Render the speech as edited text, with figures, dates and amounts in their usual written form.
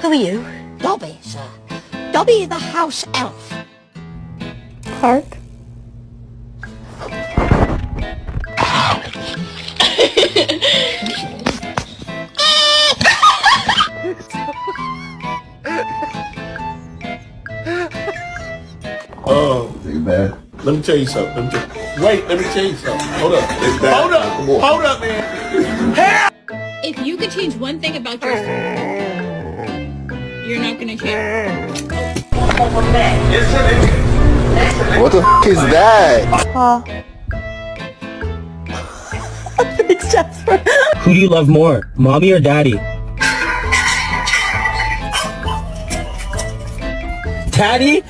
Who are you? Dobby, sir. Dobby the house elf. Clark? Take it back. Let me tell you something. Wait, let me tell you something. Hold up. It's bad. Hold up. Hold up, man. If you could change one thing about yourself, you're not gonna change. What the f is that? Thanks, Jasper. Who do you love more, mommy or daddy? Daddy?